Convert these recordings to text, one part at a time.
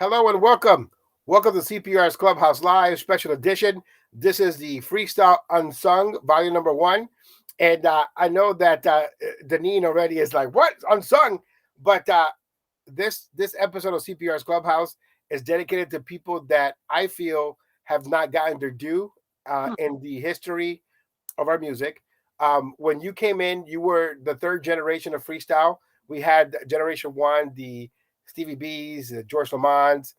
Hello and welcome. Welcome to CPR's Clubhouse Live Special Edition. This is the Freestyle Unsung, volume number 1. And I know that Denine already is like, what? Unsung? But this episode of CPR's Clubhouse is dedicated to people that I feel have not gotten their due in the history of our music. When you came in, you were the third generation of freestyle. We had generation 1, the Stevie B's, the George Lamonts.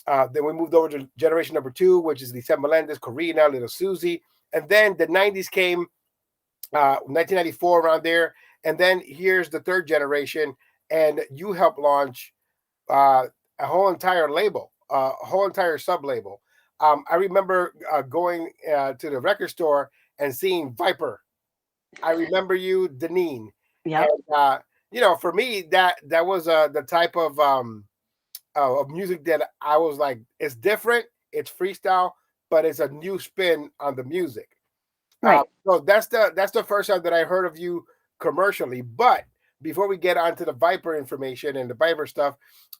Then we moved over to generation number 2, which is the Sam Melendez, Corina, Little Susie. And then the 90s came, 1994 around there. And then here's the third generation. And you helped launch a whole entire label, a whole entire sub-label. I remember going to the record store and seeing Viper. I remember you, Denine. Yeah. And, for me, that was the type of music that I was like, it's different, it's freestyle, but it's a new spin on the music. Right. So that's the first time that I heard of you commercially. But before we get on to the Viper information and the Viper stuff,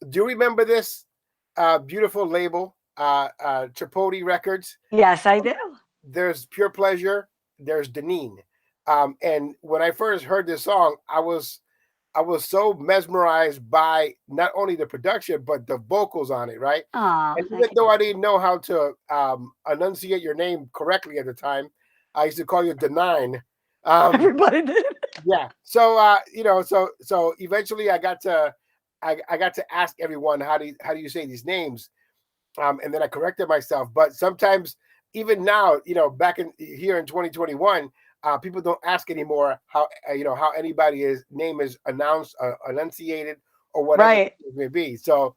do you remember this beautiful label, Chipotle Records? Yes, I do. There's Pure Pleasure, there's Denine. And when I first heard this song, I was so mesmerized by not only the production but the vocals on it, right? Oh, And even though I didn't know how to enunciate your name correctly at the time, I used to call you Denine. Everybody did. Yeah. So so eventually I got to ask everyone how do you say these names, and then I corrected myself. But sometimes even now, back in here in 2021. People don't ask anymore how how anybody's name is announced, enunciated, or whatever Right. it may be. So,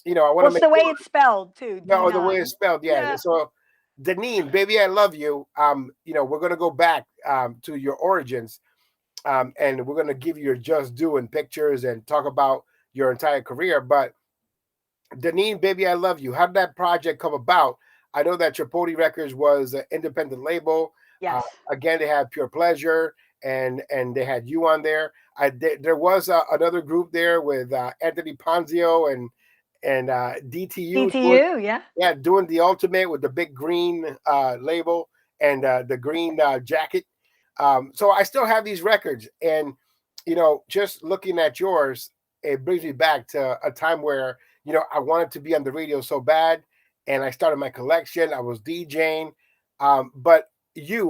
I want Well, to it's make the way sure. it's spelled too. No, the way D9. it's spelled, yeah. Yeah. So, Denine, baby, I love you. We're gonna go back to your origins, and we're gonna give you your just due in pictures and talk about your entire career. But Denine, baby, I love you. How did that project come about? I know that Chipotle Records was an independent label. Uh, Yes. Again, they had Pure Pleasure, and they had you on there. There was another group there with Anthony Ponzio and DTU doing, DTU. Yeah. yeah, doing the ultimate with the big green label and the green jacket. So I still have these records, and just looking at yours, it brings me back to a time where I wanted to be on the radio so bad, and I started my collection. I was DJing, but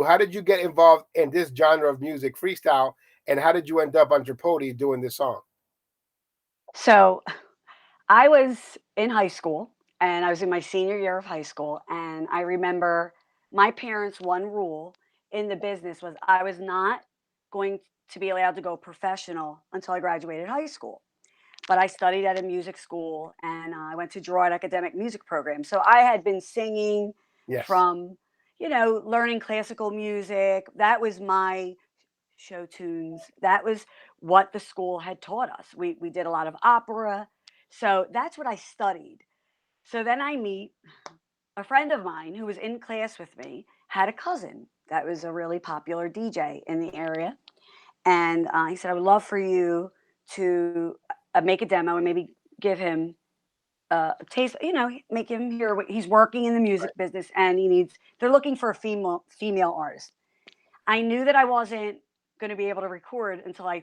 how did you get involved in this genre of music, freestyle, and how did you end up on Chipotle doing this song? So I was in high school and I was in my senior year of high school. And I remember my parents' one rule in the business was I was not going to be allowed to go professional until I graduated high school. But I studied at a music school and I went to Girard Academic Music Program. So I had been singing Yes. from, learning classical music. That was my show tunes. That was what the school had taught us. We did a lot of opera. So that's what I studied. So then I meet a friend of mine who was in class with me, had a cousin that was a really popular DJ in the area. And he said, I would love for you to make a demo and maybe give him a taste, make him hear what he's working in the music business and they're looking for a female artist. I knew that I wasn't going to be able to record until I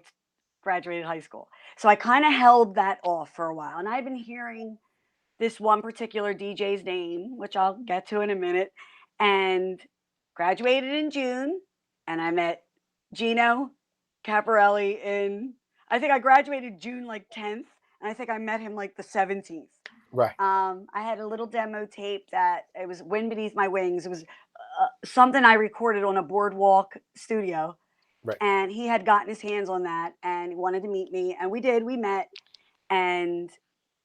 graduated high school. So I kind of held that off for a while. And I'd been hearing this one particular DJ's name, which I'll get to in a minute, and graduated in June. And I met Gino Caparelli I think I graduated June like 10th. And I think I met him like the 17th. Right. I had a little demo tape that it was Wind Beneath My Wings. It was something I recorded on a boardwalk studio. Right. And he had gotten his hands on that and he wanted to meet me. And we did. We met. And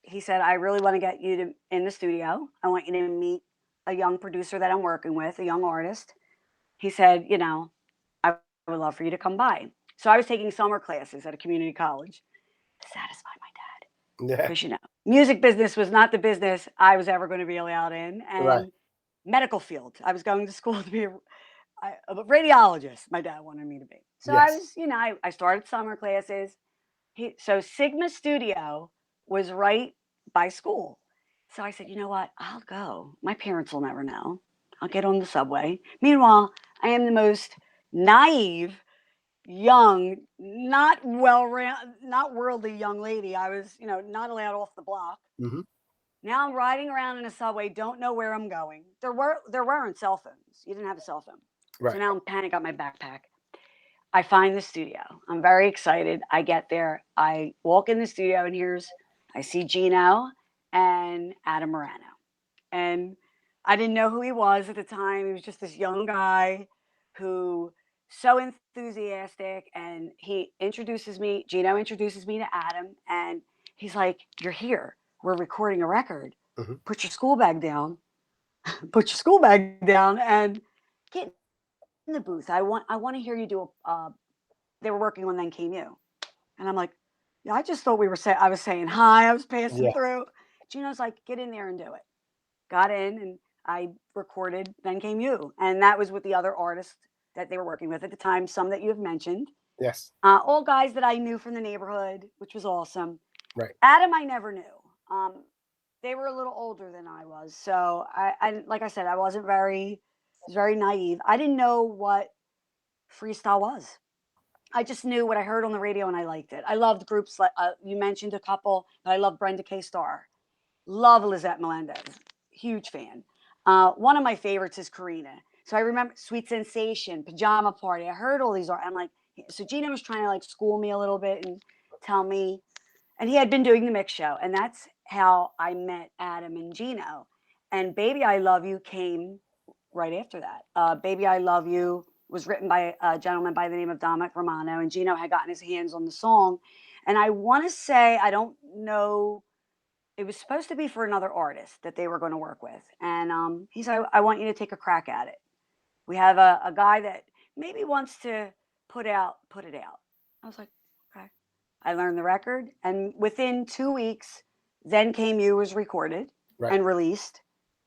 he said, I really want to get you in the studio. I want you to meet a young producer that I'm working with, a young artist. He said, I would love for you to come by. So I was taking summer classes at a community college to satisfy my dad. Yeah. Because, music business was not the business I was ever going to be allowed in. And Right. medical field. I was going to school to be a radiologist. My dad wanted me to be. So I Yes. was, I started summer classes. So Sigma Studio was right by school. So I said, you know what? I'll go. My parents will never know. I'll get on the subway. Meanwhile, I am the most naive, young, not worldly young lady. I was, not allowed off the block. Mm-hmm. Now I'm riding around in a subway, don't know where I'm going. There weren't cell phones. You didn't have a cell phone. So Right. now I'm panic got my backpack. I find the studio. I'm very excited. I get there. I walk in the studio and I see Gino and Adam Morano. And I didn't know who he was at the time. He was just this young guy who so enthusiastic, and Gino introduces me to Adam, and he's like, "You're here. We're recording a record. Mm-hmm. Put your school bag down. Put your school bag down and get in the booth. I want to hear you do a they were working on Then Came You." And I'm like, "Yeah, I just thought I was saying hi. I was passing Yeah. through." Gino's like, "Get in there and do it." Got in and I recorded Then Came You. And that was with the other artists that they were working with at the time, some that you have mentioned. Yes. All guys that I knew from the neighborhood, which was awesome. Right. Adam, I never knew. Um, they were a little older than I was. So like I said, I was very naive. I didn't know what freestyle was. I just knew what I heard on the radio and I liked it. I loved groups like you mentioned a couple, but I love Brenda K. Starr. Love Lizette Melendez. Huge fan. One of my favorites is Karina. So I remember Sweet Sensation, Pajama Party. I heard all these. I'm like, so Gina was trying to like school me a little bit and tell me, and he had been doing the mix show, and that's how I met Adam and Gino. And Baby I Love You came right after that. Baby I Love You was written by a gentleman by the name of Dominic Romano, and Gino had gotten his hands on the song. And I want to say, I don't know, it was supposed to be for another artist that they were going to work with. And he said, I want you to take a crack at it. We have a guy that maybe wants to put it out. I was like, okay. I learned the record. And within 2 weeks, Then Came You was recorded Right. and released.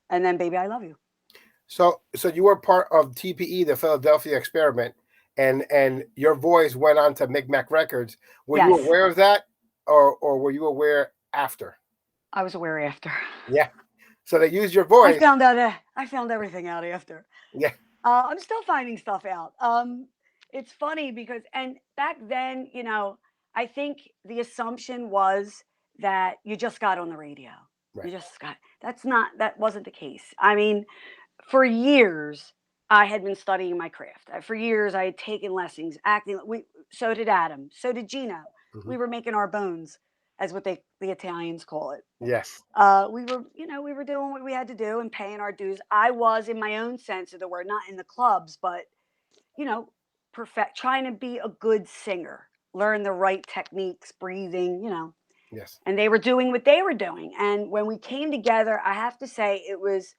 And then Baby I Love You. So you were part of TPE, the Philadelphia Experiment, and your voice went on to Micmac Records. Were you Yes, aware of that, or were you aware after? I was aware after. Yeah. So they used your voice. I found everything out after. Yeah. I'm still finding stuff out. It's funny because, and back then, I think the assumption was that you just got on the radio. Right. You just got, that wasn't the case. I mean, for years, I had been studying my craft. For years, I had taken lessons, acting. So did Adam. So did Gino. Mm-hmm. We were making our bones, as the Italians call it. Yes. We were doing what we had to do and paying our dues. I was, in my own sense of the word, not in the clubs, but you know, trying to be a good singer, learn the right techniques, breathing. Yes. And they were doing what they were doing. And when we came together, I have to say it was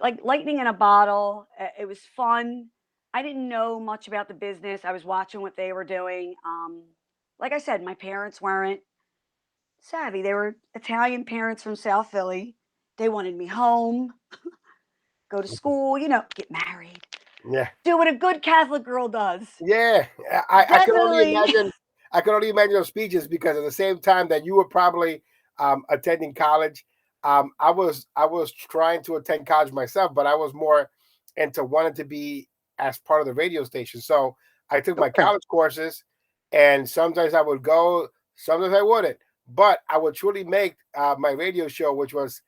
like lightning in a bottle. It was fun. I didn't know much about the business. I was watching what they were doing. Like I said, my parents weren't savvy. They were Italian parents from South Philly. They wanted me home, go to school, get married, Yeah. do what a good Catholic girl does. Yeah. I can only Definitely. imagine. I can only imagine those speeches because at the same time that you were probably attending college, I was trying to attend college myself, but I was more into wanting to be as part of the radio station. So I took my Sure. college courses, and sometimes I would go, sometimes I wouldn't. But I would truly make my radio show, which was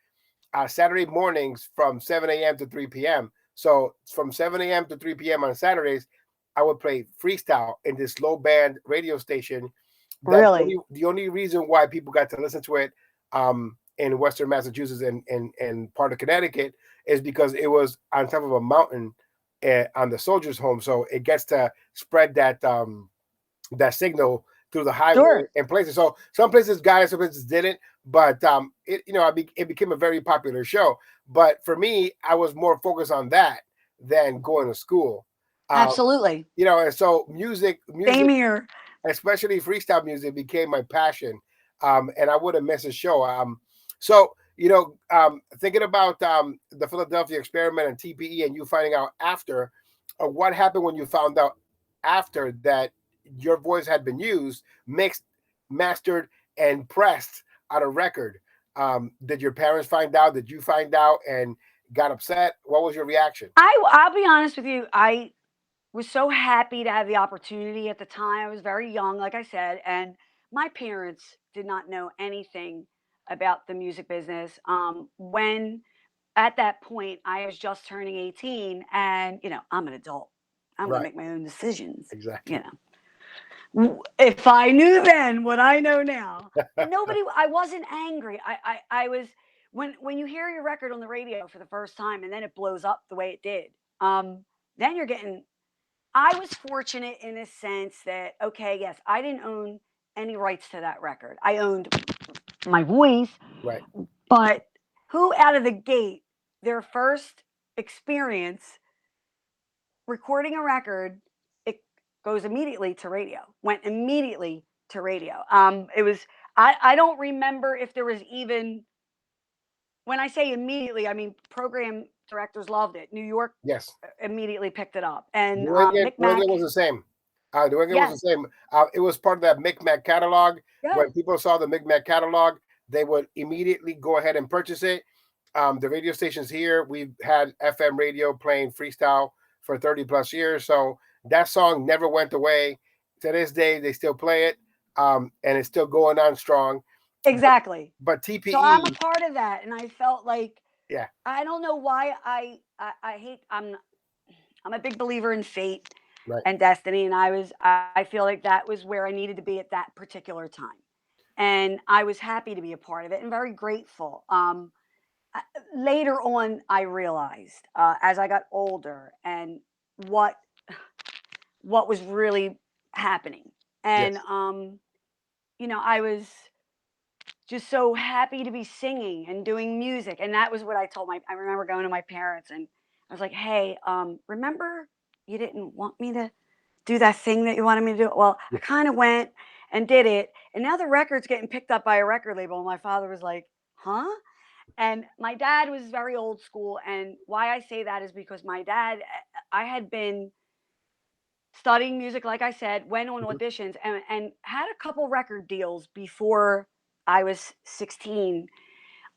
Saturday mornings from 7 a.m. to 3 p.m. So from 7 a.m. to 3 p.m. on Saturdays, I would play freestyle in this low band radio station. That Really? the only reason why people got to listen to it in Western Massachusetts and part of Connecticut is because it was on top of a mountain on the soldiers' home. So it gets to spread that signal through the highway Sure. and places. So some places got it, some places didn't. But it became a very popular show. But for me, I was more focused on that than going to school. Um, Absolutely. and so music, Same here. especially freestyle music, became my passion. And I wouldn't miss a show. So thinking about the Philadelphia Experiment and TPE, and you finding out after, what happened when you found out after that your voice had been used, mixed, mastered, and pressed on a record. Did your parents find out? Did you find out and got upset? What was your reaction? I'll be honest with you. I was so happy to have the opportunity at the time. I was very young, like I said, and my parents did not know anything about the music business. When at that point I was just turning 18, and I'm an adult. I'm going to Right. make my own decisions. Exactly. If I knew then what I know now, nobody. I wasn't angry. I was when you hear your record on the radio for the first time and then it blows up the way it did. Then you're getting. I was fortunate in a sense that, okay, yes, I didn't own any rights to that record. I owned my voice, Right. but who out of the gate, their first experience recording a record, it goes immediately to radio, went immediately to radio. It was, I don't remember if there was even, when I say immediately, I mean program directors loved it. New York Yes. immediately picked it up. And New England, New Micmac, England was the same. New England was yes, the same. It was part of that Micmac catalog. yeah, When people saw the Micmac catalog, they would immediately go ahead and purchase it. The radio stations here, we've had FM radio playing freestyle for 30 plus years. So that song never went away. To this day, they still play it, and it's still going on strong. But, exactly. but So I'm a TPE, part of that, and I felt like yeah, I don't know why I hate. I'm a big believer in fate right. and destiny, and I feel like that was where I needed to be at that particular time, and I was happy to be a part of it and very grateful. Later on, I realized as I got older and what what was really happening, and Yes. I was just so happy to be singing and doing music. And that was what I remember going to my parents and I was like, hey, remember you didn't want me to do that thing that you wanted me to do? Well, I Yeah. kind of went and did it. And now the record's getting picked up by a record label. And my father was like, huh? And my dad was very old school. And why I say that is because my dad, I had been studying music, like I said, went on Mhm. auditions and had a couple record deals before I was 16.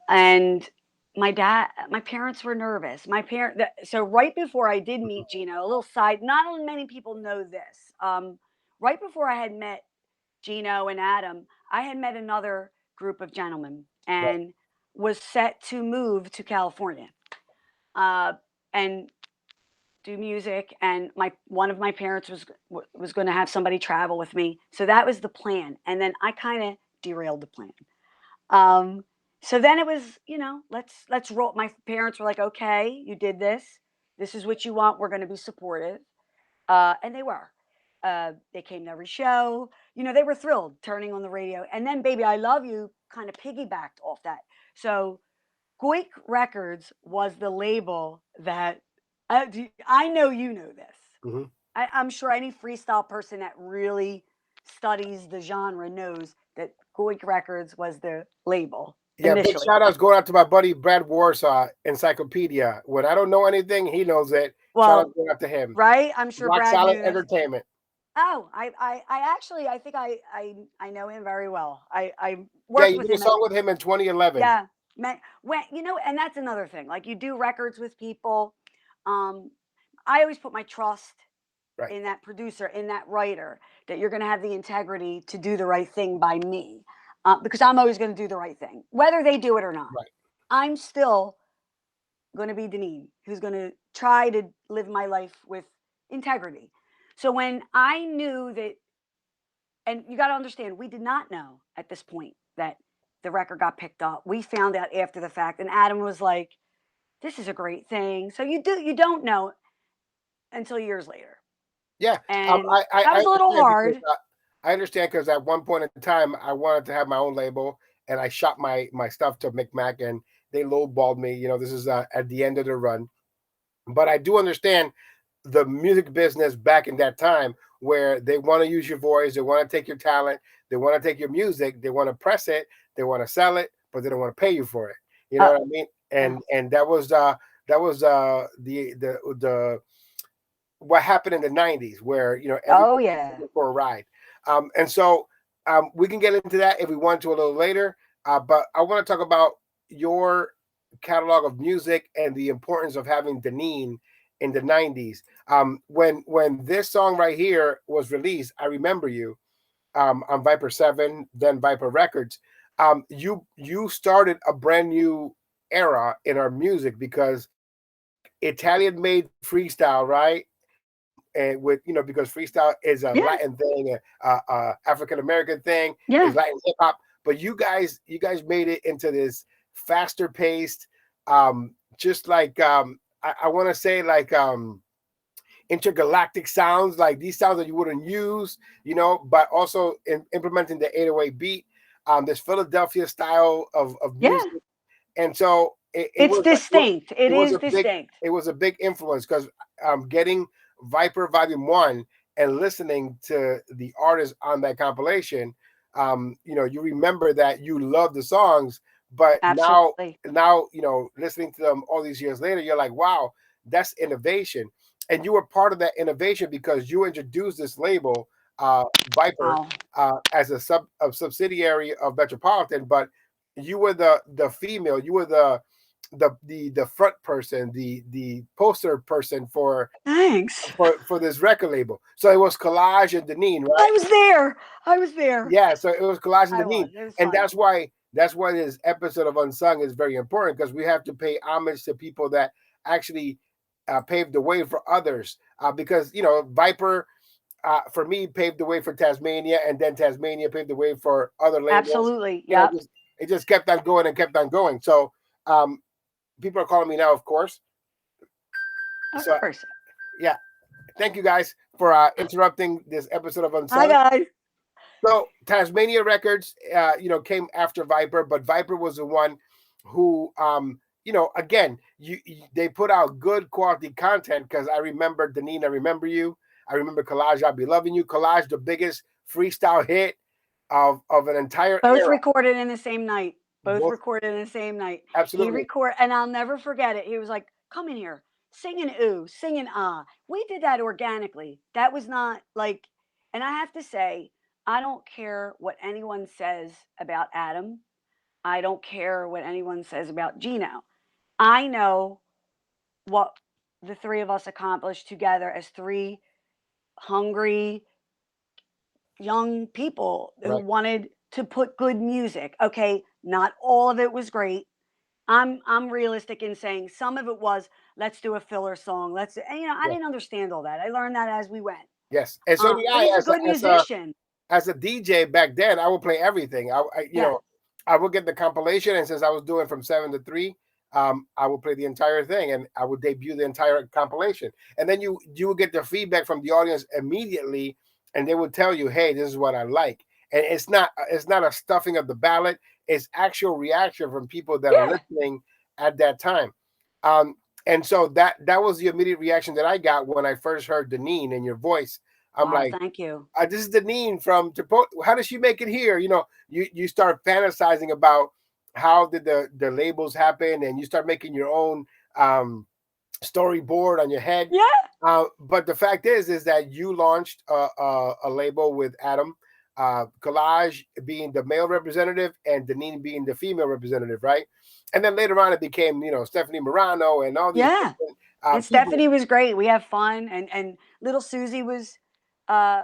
And my parents were nervous. So right before I did meet Gino, a little side, not many people know this. Right before I had met Gino and Adam, I had met another group of gentlemen Right. and was set to move to California uh, and do music. And my one of my parents was going to have somebody travel with me, so that was the plan. And then I kind of derailed the plan. Um, so then it was, let's roll. My parents were like, okay, you did this. This is what you want. We're going to be supportive. And they were. They came to every show. They were thrilled turning on the radio. And then Baby I Love You kind of piggybacked off that. So Goik Records was the label that I know you know this. Mhm. I'm sure any freestyle person that really studies the genre knows that Goik Records was the label Yeah, big initially. shout outs going out to my buddy Brad Warsaw, Encyclopedia. When I don't know anything, he knows it. Shout out Well, going out to him. right? I'm sure Rock Brad Solid knew this. Entertainment. Oh, I actually I think I know him very well. I Yeah, worked you with did a him at song with him in 2011. yeah. When and that's another thing. Like you do records with people. Um, I always put my trust Right, in that producer, in that writer, that you're going to have the integrity to do the right thing by me, because I'm always going to do the right thing, whether they do it or not. right. I'm still going to be Denine, who's going to try to live my life with integrity. So when I knew that, and you got to understand, we did not know at this point that the record got picked up. We found out after the fact, and Adam was like, "This is a great thing." So you don't know until years later, Yeah, and I that was a little understand because hard. I understand because at one point in time I wanted to have my own label and I shot my stuff to Micmac and they lowballed me. This is at the end of the run, but I do understand the music business back in that time where they want to use your voice, they want to take your talent, they want to take your music, they want to press it, they want to sell it, but they don't want to pay you for it. You know Uh, what I mean? uh, And that was the what happened in the 90s where oh everybody was yeah. looking for a ride. And so we can get into that if we want to a little later. But I want to talk about your catalog of music and the importance of having Denine in the '90s. When this song right here was released, I remember you on Viper 7, then Viper Records. You started a brand new era in our music because like Italian made freestyle, right? And with because freestyle is a Yeah. Latin thing, African American thing, is Yeah. Latin hip hop. But you guys made it into this faster paced, just like I want to say like intergalactic sounds, like these sounds that you wouldn't use, but also implementing the 808 beat, this Philadelphia style of Yeah. music. And so it It's was distinct. It it was is a big distinct. influence because getting Viper Volume 1 and listening to the artists on that compilation, you remember that you love the songs, but now Absolutely. now listening to them all these years later, you're like, wow, that's innovation. And you were part of that innovation because you introduced this label, Viper, Wow. as a subsidiary of Metropolitan, but you were the female, you were the front person, the poster person Thanks. for this record label. So it was Collage and Denine, right? I was there. I was there. Yeah, so it was Collage and I Denine, was. It was and fun. that's why this episode of Unsung is very important because we have to pay homage to people that actually paved the way for others. Because Viper, for me, paved the way for Tasmania, and then Tasmania paved the way for other labels. Absolutely. Yep. It just kept on going and kept on going. So um, people are calling me now, of course. Of So course. yeah, thank you guys for interrupting this episode of Hi Unsung. guys. So Tasmania Records, came after Viper, but Viper was the one who, again, they put out good quality content because I remember Denine, I remember you, I remember Collage, I'll be loving you, Collage, the biggest freestyle hit of an entire Both era. recorded in the same night. Both Both recorded in the same night. He absolutely record, and I'll never forget it. He was like, "Come in here, sing an ooh, sing an ah." We did that organically. That was not like, and I have to say, I don't care what anyone says about Adam. I don't care what anyone says about Gino. I know what the three of us accomplished together as three hungry young people who right. wanted to put good music. Okay, not all of it was great. I'm realistic in saying some of it was let's do a filler song. I Yeah. didn't understand all that. I learned that as we went. Yes, and so did But I he's a as a good as a musician. as a DJ back then. I would play everything. Yeah, I would get the compilation, and since I was doing from 7 to 3, I would play the entire thing, and I would debut the entire compilation. And then you would get the feedback from the audience immediately, and they would tell you, "Hey, this is what I like." And it's not a stuffing of the ballot; it's actual reaction from people that are yeah. listening at that time. Um, and so that was the immediate reaction that I got when I first heard Denine in your voice. I'm Oh, like, thank you. this is Denine from how does she make it here? You start fantasizing about how did the labels happen, and you start making your own storyboard on your head. Yeah, But the fact is that you launched a label with Adam, Collage being the male representative and Denine being the female representative, right? And then later on, it became Stephanie Morano and all these yeah. different And people. Stephanie was great. We have fun, and little Susie was uh,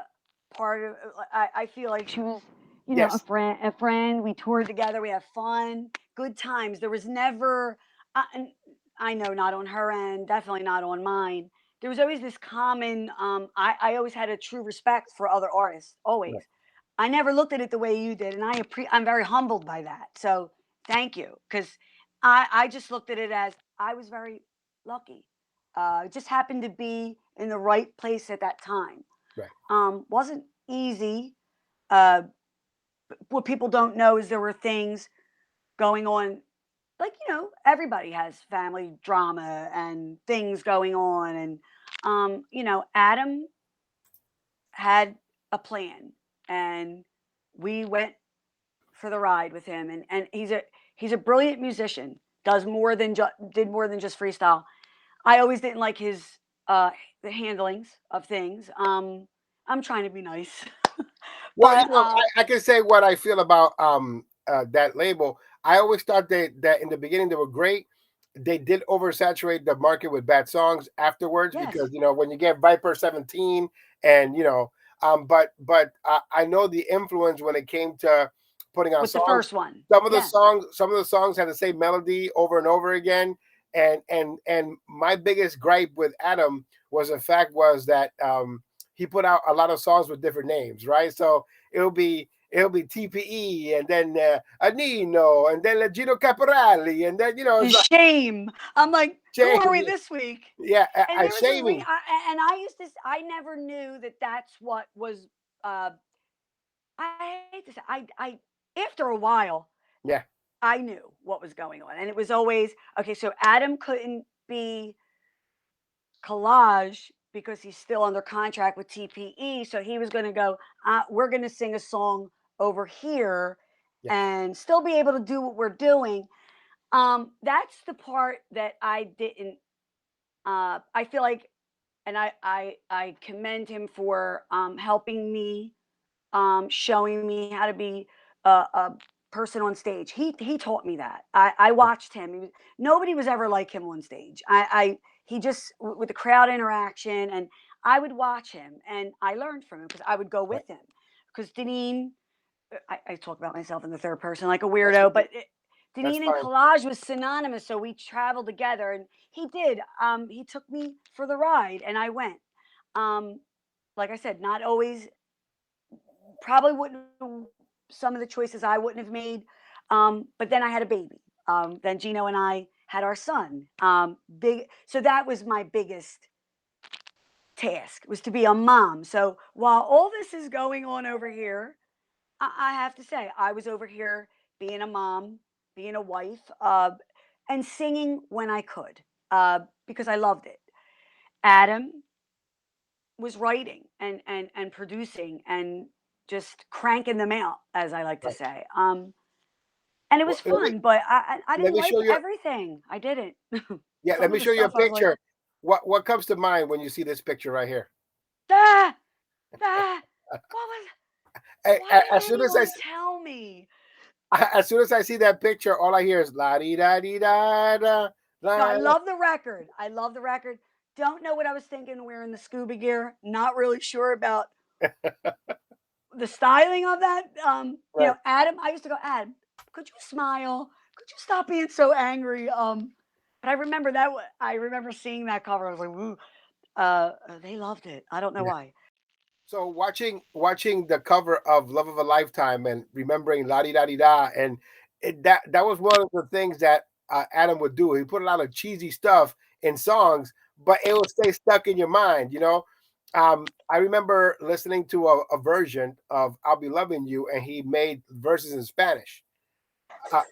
part of. I feel like she was, a Yes, friend. A friend. We toured together. We have fun, good times. There was never. And I know not on her end, definitely not on mine. There was always this common. I always had a true respect for other artists. right, Always. I never looked at it the way you did, and I'm very humbled by that. So thank you, because I just looked at it as I was very lucky. It just happened to be in the right place at that time. right, Wasn't easy. Uh, what people don't know is there were things going on. Like, everybody has family drama and things going on. And, Adam had a plan, and we went for the ride with him. And he's a brilliant musician, did more than just freestyle. I always didn't like his uh the handlings of things. I'm trying to be nice. Well, but I can say what I feel about that label, I always thought that in the beginning they were great. They did oversaturate the market with bad songs afterwards Yes. because when you get Viper 17 and but I know the influence when it came to putting out With the songs. first one. Some of the Yeah. songs had the same melody over and over again. And my biggest gripe with Adam was the fact was that he put out a lot of songs with different names, right? So it'll be TPE and then Anino and then Gino Caporali and then The it's like shame. I'm like, who are we Jamie. this week? Yeah, And there was a shaming. and I used to. I never knew that that's what was. I hate to say. I after a while, Yeah, I knew what was going on, and it was always okay. So Adam couldn't be Collage because he's still under contract with TPE. So he was going to go, we're going to sing a song over here yeah, and still be able to do what we're doing. That's the part that I didn't, I feel like, and I commend him for helping me, showing me how to be a person on stage. He taught me that. I watched him. Nobody was ever like him on stage. He just with the crowd interaction, and I would watch him, and I learned from him because I would go right. with him. Because Denine, I talk about myself in the third person like a That's weirdo, but that's Denine and fine. Collage was synonymous. So we traveled together, and he did. He took me for the ride, and I went. Um, like I said, not always probably wouldn't some of the choices I wouldn't have made. But then I had a baby. Then Gino and I had our son. So that was my biggest task was to be a mom. So while all this is going on over here, I have to say I was over here being a mom, being a wife, and singing when I could because I loved it. Adam was writing and producing and just cranking them out, as I like to Right. say. And it Well, was fun, but I let didn't me like show you. everything. I didn't. Yeah, let Some of me the show you a stuff I was like, picture. What comes to mind when you see this picture right here? ah, ah, what was? Why As didn't soon as I anyone tell me? as soon as I see that picture, all I hear is la di da di da da No, I la. love the record. I love the record. Don't know what I was thinking wearing the scuba gear. Not really sure about the styling of that. Right. Adam, I used to go, Adam, could you smile? Could you stop being so angry? But I remember that. I remember seeing that cover. I was like, "Ooh, they loved it. I don't know Yeah. why." So watching the cover of Love of a Lifetime and remembering la di da di da and that was one of the things that Adam would do. He put a lot of cheesy stuff in songs, but it would stay stuck in your mind. I remember listening to a version of "I'll Be Loving You," and he made verses in Spanish. Uh,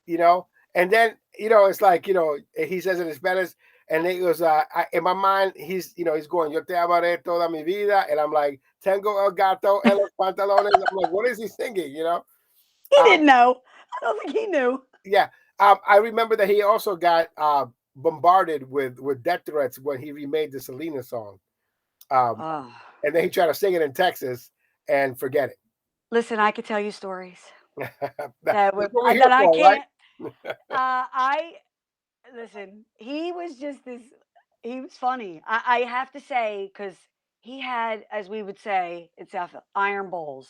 you know, and then it's like he says it in Spanish, and he goes, in my mind, he's going, "Yo te amaré toda mi vida," and I'm like, "Tengo el gato en los pantalones." I'm like, what is he singing? He Um, didn't know. I don't think he knew. yeah. I remember that he also got bombarded with death threats when he remade the Selena song, um, Oh, and then he tried to sing it in Texas and forget listen, I could tell you stories it. that That's would what we're here that I for, right? can't. I listen. He was just this. He was funny. I have to say because he had, as we would say in South, iron bowls,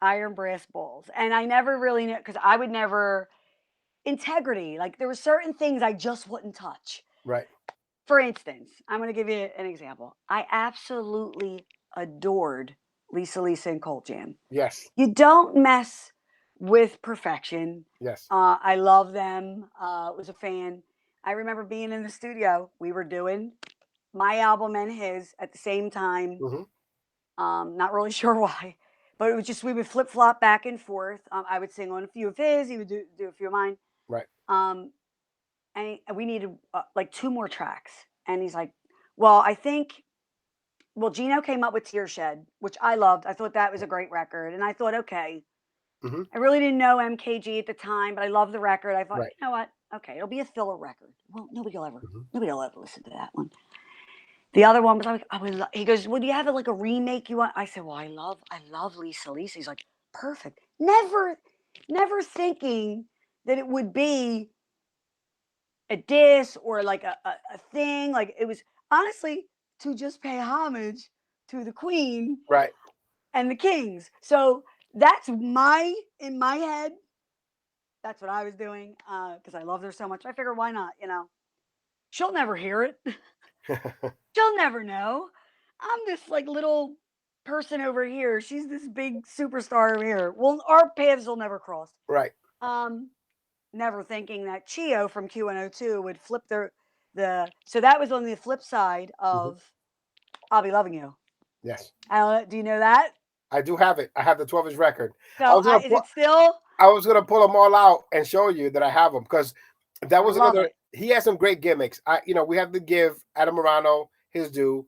iron brass bowls, and I never really knew because I would never integrity. Like there were certain things I just wouldn't touch. Right. For instance, I'm going to give you an example. I absolutely adored Lisa and Colt Jam. Yes. You don't mess with perfection. Yes. I love them. Was a fan. I remember being in the studio. We were doing my album and his at the same time. Hmm. Not really sure why, but it was just we would flip flop back and forth. I would sing on a few of his. He would do a few of mine. Right. Um, and we needed like two more tracks. And he's like, "Well, I think." Well, Gino came up with Tearshed, which I loved. I thought that was a great record, and I thought, okay, Hmm. I really didn't know MKG at the time, but I loved the record. I thought, Right. you know what? Okay, it'll be a filler record. Well, Hmm. nobody will ever listen to that one. The other one was like, he goes, well, do you have like a remake you want? I said, well, I love Lisa. He's like, perfect. never thinking that it would be a diss or like a thing. Like it was honestly to just pay homage to the queen Right. and the kings. So that's in my head, that's what I was doing because I love her so much. I figure why not? You know, she'll never hear it. She'll never know. I'm this like little person over here. She's this big superstar over here. Well, our paths will never cross. Right. Um, Never thinking that Chio from Q102 would flip the. So that was on the flip side Mhm. of "I'll Be Loving You." Yes. Do you know that? I do have it. I have the 12-inch record. I So was gonna is put it still? I was gonna pull them all out and show you that I have them because that I was love another. it. He has some great gimmicks. We have to give Adam Morano his due.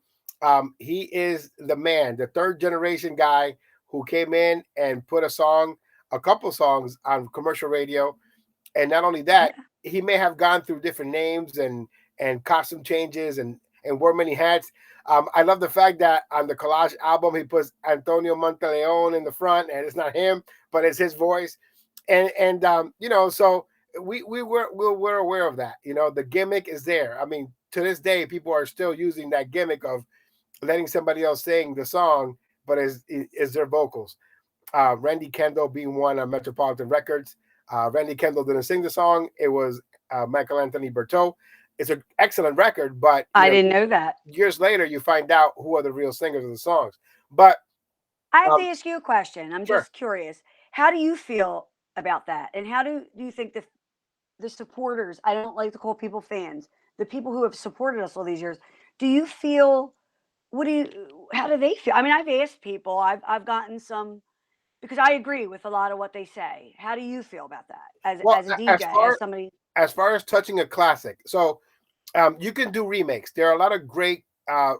He is the man, the third generation guy who came in and put a couple songs on commercial radio, and not only that, Yeah. he may have gone through different names and costume changes and wore many hats. I love the fact that on the Collage album he puts Antonio Monteleone in the front, and it's not him, but it's his voice. So we're aware of that. The gimmick is there. I mean, to this day, people are still using that gimmick of letting somebody else sing the song, but is their vocals. Randy Kendall being one on Metropolitan Records. Randy Kendall didn't sing the song. It was Michael Anthony Berteau. It's an excellent record, but I didn't know that. years later you find out who are the real singers of the songs. But I have to um, ask you a question. I'm sure. just curious. How do you feel about that? And how do you think the supporters, I don't like to call people fans, the people who have supported us all these years, do you feel what do you how do they feel? I mean, I've asked people, I've gotten some because I agree with a lot of what they say. How do you feel about that Well, as a DJ, as somebody? as far as touching a classic, so you can do remakes. There are a lot of great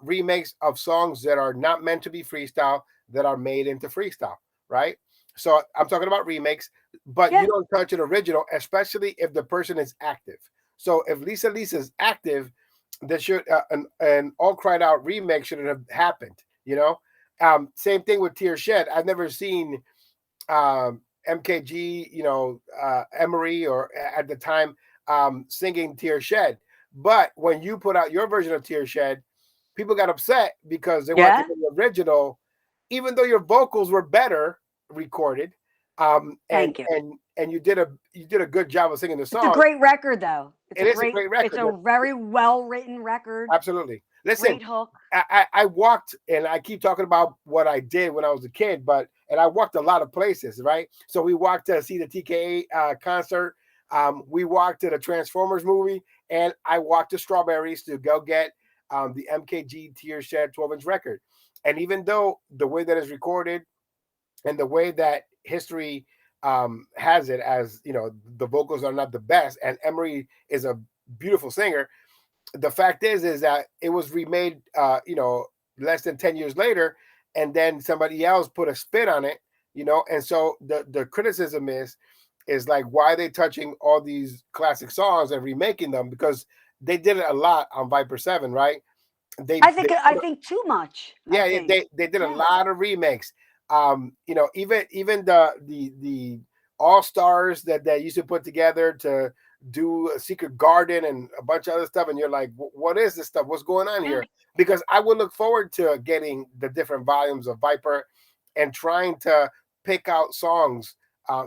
remakes of songs that are not meant to be freestyle that are made into freestyle, right? So I'm talking about remakes, but you Yeah, don't touch an original, especially if the person is active. So if Lisa is active, there should an all cried out remake should have happened. Same thing with Tear Shed. I've never seen MKG, Emery, or at the time singing Tear Shed. But when you put out your version of Tear Shed, people got upset because they wanted yeah. the original, even though your vocals were better recorded. And Thank you. and and you did a good job of singing the It's a song. great record, though. It is a great It's record. a very well written record. Absolutely. Listen, Great hook. I walked, and I keep talking about what I did when I was a kid, and I walked a lot of places, right? So we walked to see the TKA concert. We walked to the Transformers movie, and I walked to Strawberries to go get the MKG Tear Shed 12-inch record. And even though the way that it's recorded and the way that history has it, as the vocals are not the best, and Emery is a beautiful singer, the fact is that it was remade less than 10 years later, and then somebody else put a spin on it, and so the criticism is like, why are they touching all these classic songs and remaking them? Because they did it a lot on Viper 7, right? I think too much. I Yeah, think. they did a Yeah. lot of remakes. Even the all stars that they used to put together to do a Secret Garden and a bunch of other stuff, and you're like, what is this stuff? What's going on Yeah. here? Because I would look forward to getting the different volumes of Viper and trying to pick out songs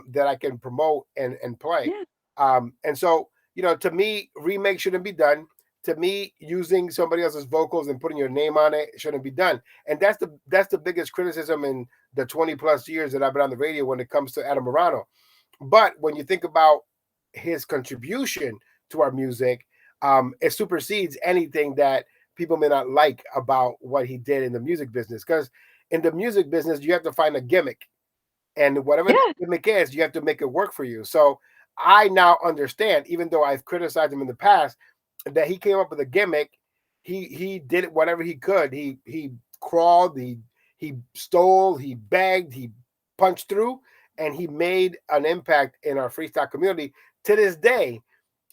that I can promote and play. Yeah. And so, to me, remakes shouldn't be done. To me, using somebody else's vocals and putting your name on it shouldn't be done. And that's the biggest criticism in the 20 plus years that I've been on the radio when it comes to Adam Morano. But when you think about his contribution to our music, it supersedes anything that people may not like about what he did in the music business. Because in the music business, you have to find a gimmick, and whatever the Yeah. gimmick is, you have to make it work for you. So I now understand, even though I've criticized him in the past, that he came up with a gimmick. He did whatever he could. He crawled, he stole, he begged, he punched through, and he made an impact in our freestyle community. To this day,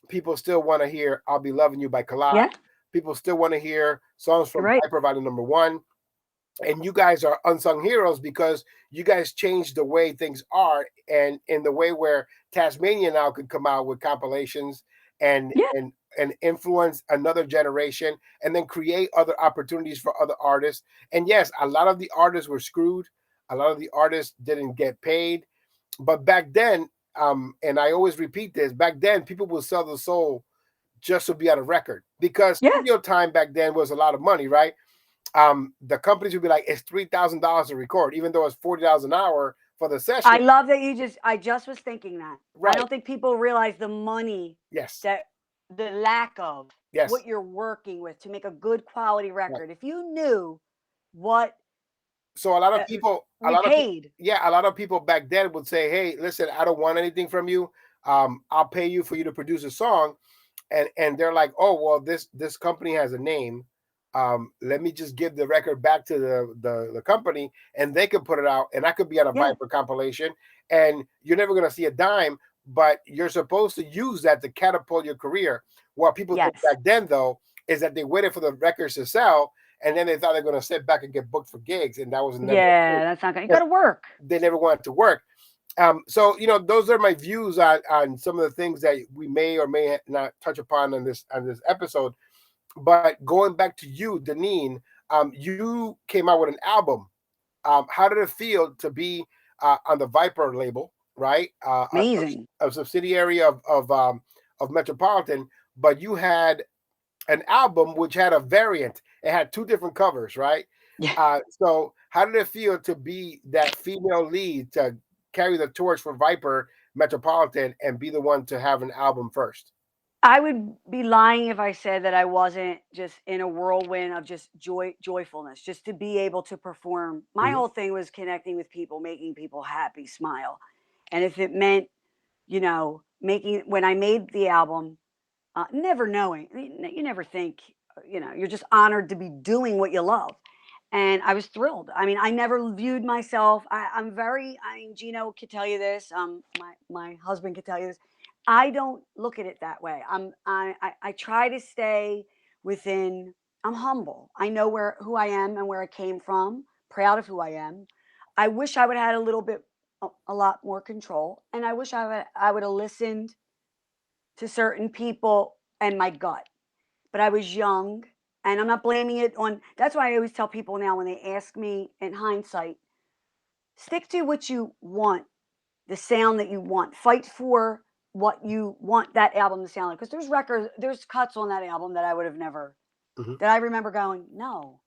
people still want to hear "I'll Be Loving You" by Collage. Yeah. People still want to hear songs You're from right. Viper Volume Number 1. and you guys are unsung heroes because you guys changed the way things are, and in the way where Tasmania now could come out with compilations and Yeah. and and influence another generation, and then create other opportunities for other artists. And yes, a lot of the artists were screwed. A lot of the artists didn't get paid. But back then, and I always repeat this, back then people would sell the soul just to be on a record, because Yeah. studio time back then was a lot of money, right? The companies would be like, it's $3,000 to record, even though it's $40 an hour for the session. I love that I just was thinking that. I Right. don't think people realize the money Yes. that the lack of Yes. what you're working with to make a good quality Right. record. If you knew what So a lot of uh, people, we paid, yeah, a lot of people back then would say, hey, listen, I don't want anything from you. I'll pay you for you to produce a song. And they're like, oh well, this company has a name. Let me just give the record back to the company, and they could put it out, and I could be on a yeah, Viper compilation, and you're never going to see a dime, but you're supposed to use that to catapult your career. What people did yes, back then, though, is that they waited for the records to sell, and then they thought they're going to sit back and get booked for gigs, and that was never a thing. yeah, that's not gonna. You got to work. They never wanted to work. So those are my views on some of the things that we may or may not touch upon on this episode. But going back to you, Denine, you came out with an album. How did it feel to be on the Viper label, right? Amazing. A subsidiary of Metropolitan, but you had an album which had a variant. It had two different covers, right? Yeah. So how did it feel to be that female lead, to carry the torch for Viper Metropolitan and be the one to have an album first? I would be lying if I said that I wasn't just in a whirlwind of just joyfulness, just to be able to perform. My Hmm. whole thing was connecting with people, making people happy, smile. And if it meant, making, when I made the album, never knowing, you never think, you're just honored to be doing what you love. And I was thrilled. I mean, I never viewed myself. I mean, Gino could tell you this. My husband could tell you this. I don't look at it that way. I try to stay within. I'm humble. I know who I am and where I came from. Proud of who I am. I wish I would have had a little bit, a lot more control, and I wish I would have listened to certain people and my gut. But I was young, and I'm not blaming it on. That's why I always tell people now when they ask me in hindsight, stick to what you want, the sound that you want. Fight for what you want that album to sound like. Because there's cuts on that album that I would have never. Hmm. That I remember going, no,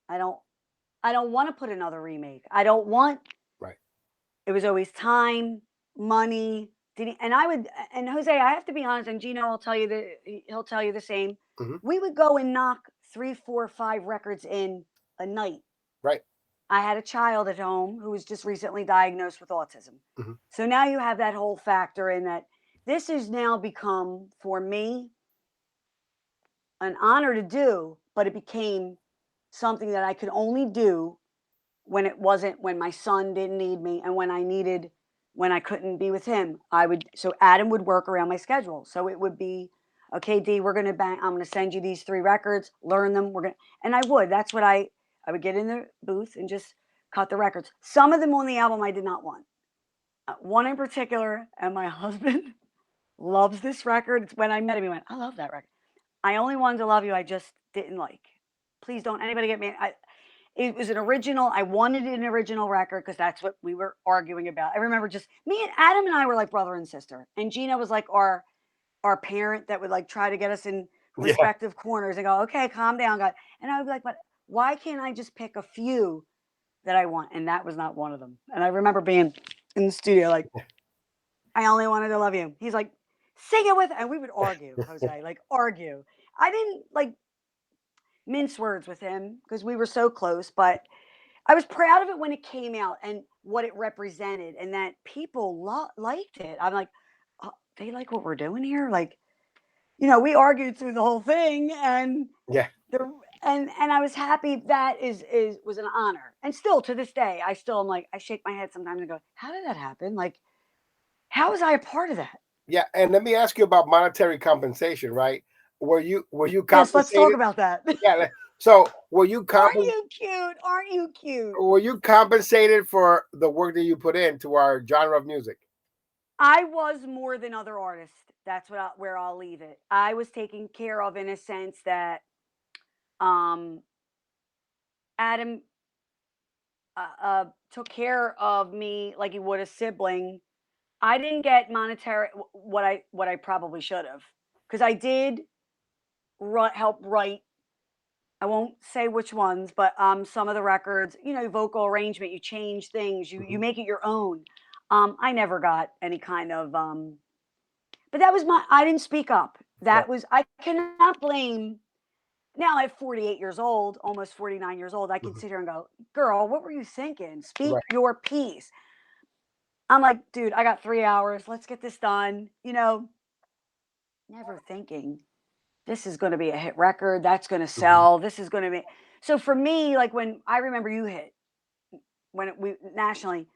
I don't. I don't want to put another remake. I don't want. Right. It was always time, money. And I would, and Jose, I have to be honest, and Gino will tell you that he'll tell you the same. Hmm. We would go and knock 3, 4, 5 records in a night. Right. I had a child at home who was just recently diagnosed with autism. Hmm. So now you have that whole factor in that this has now become, for me, an honor to do, but it became something that I could only do when my son didn't need me, and when I couldn't be with him. So Adam would work around my schedule. So it would be, okay, D, I'm gonna send you these 3 records, learn them. And I would. That's what I would get in the booth and just cut the records. Some of them on the album I did not want. One in particular, and my husband loves this record. It's when I met him, he went, I love that record. I only wanted to love you. I just didn't like. Please don't anybody get me. It was an original. I wanted an original record because that's what we were arguing about. I remember just me and Adam and I were like brother and sister, and Gina was like our parent that would like try to get us in Yeah. respective corners and go, okay, calm down, God. And I would be like, but why can't I just pick a few that I want? And that was not one of them. And I remember being in the studio like, I only wanted to love you. He's like, sing it with, and we would argue, Jose, like argue. I didn't like mince words with him because we were so close, but I was proud of it when it came out and what it represented, and that people liked it. I'm like, oh, they like what we're doing here. Like, we argued through the whole thing, and Yeah. the and I was happy. That is was an honor, and still to this day, I still am like, I shake my head sometimes and go, how did that happen? Like, how was I a part of that? Yeah. And let me ask you about monetary compensation, right? Were you Yes, let's talk compensated? about that. Yeah. So were you Aren't you cute? Aren't you cute? compensated for the work that you put into our genre of music? I was more than other artists. That's where I'll leave it. I was taken care of in a sense that um, Adam took care of me like he would a sibling. I didn't get monetary what I probably should have, because I did help write. I won't say which ones, but some of the records, vocal arrangement, you change things, you Mhm. make it your own. I never got any kind of but that was I didn't speak up. Right. That was I cannot blame. Now at 48 years old, almost 49 years old, I can Mhm. sit here and go, "Girl, what were you thinking? Speak Right. your piece." I'm like, "Dude, I got 3 hours. Let's get this done." Never thinking this is going to be a hit record, that's going to Mhm. sell, this is going to be. So for me, like when I remember you hit we nationally,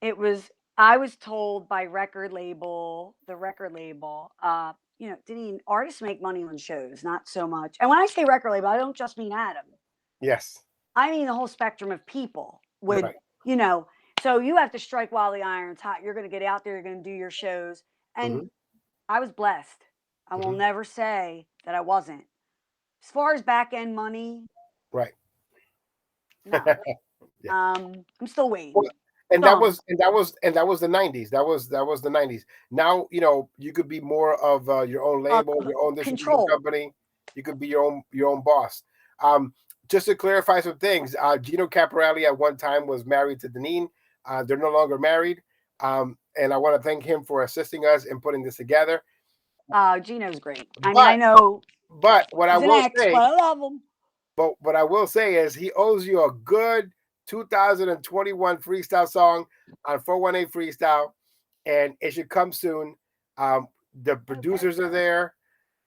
it was I was told by the record label, Denine, artists make money on shows, not so much. And when I say record label, I don't just mean Adam. Yes. I mean the whole spectrum of people would, Right. you know, so you have to strike while the iron's hot. You're going to get out there, you're going to do your shows. And Mhm. I was blessed. I will Mhm. never say that I wasn't. As far as back end money, Right. no. Yeah. I'm still Well, waiting. and that Some. was the 90s. That was the 90s. Now, you could be more of your own Of label, your own distribution control. company. You could be your own boss. Um, just to clarify some things, Gino Caporelli at one time was married to Denine. They're no longer married. And I want to thank him for assisting us in putting this together. Gino's great. I mean, I But know but what I he's an will ex, say, but I love him. but what I will say is he owes you a good 2021 freestyle song on 418 Freestyle, and it should come soon. Um, the Okay. producers are there,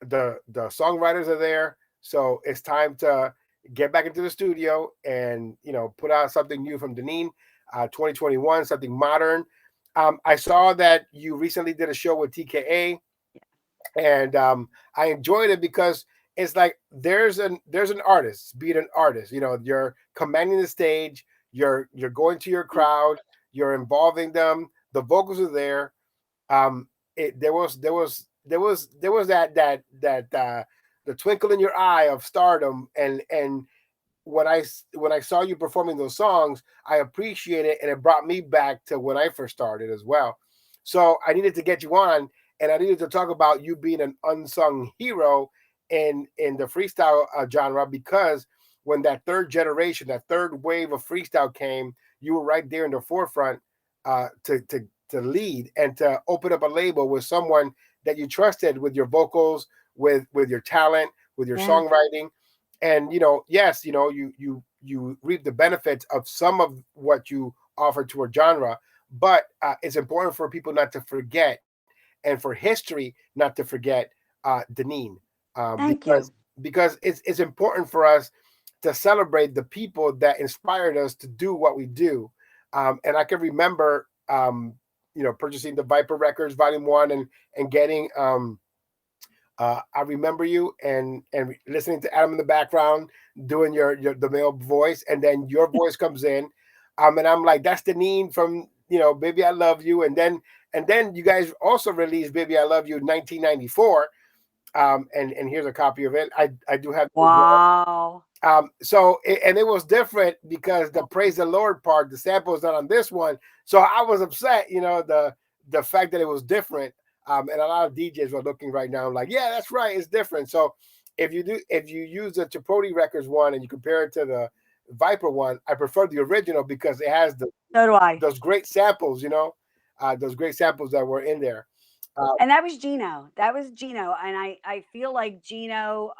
the songwriters are there, so it's time to get back into the studio and put out something new from Denine, 2021, something modern. I saw that you recently did a show with TKA, and I enjoyed it because it's like there's an artist, be it an artist, you're commanding the stage, you're going to your crowd, you're involving them, the vocals are there. um there was that the twinkle in your eye of stardom, and when I saw you performing those songs, I appreciate it, and it brought me back to when I first started as well. So I needed to get you on, and I needed to talk about you being an unsung hero in the freestyle genre, because when that third generation, that third wave of freestyle came, you were right there in the forefront, to lead and to open up a label with someone that you trusted with your vocals, with your talent, with your Yeah. songwriting. And yes, you reap the benefits of some of what you offer to a genre, but it's important for people not to forget, and for history not to forget Denine, Thank because you. it's important for us to celebrate the people that inspired us to do what we do. And I can remember purchasing the Viper Records Volume 1, and getting I remember you, and listening to Adam in the background doing your the male voice, and then your voice comes in, and I'm like, that's Denine from Baby I Love You, and then you guys also released Baby I Love You in 1994, and here's a copy of it. I do have it as well. Wow. And it was different because the praise the Lord part, the sample is not on this one. So I was upset, the fact that it was different. And a lot of DJs were looking right now, like, yeah, that's right, it's different. So if you use the Chipotle Records one and you compare it to the Viper one, I prefer the original because it has So do I. those great samples, those great samples that were in there. And that was Gino. That was Gino. And I feel like Gino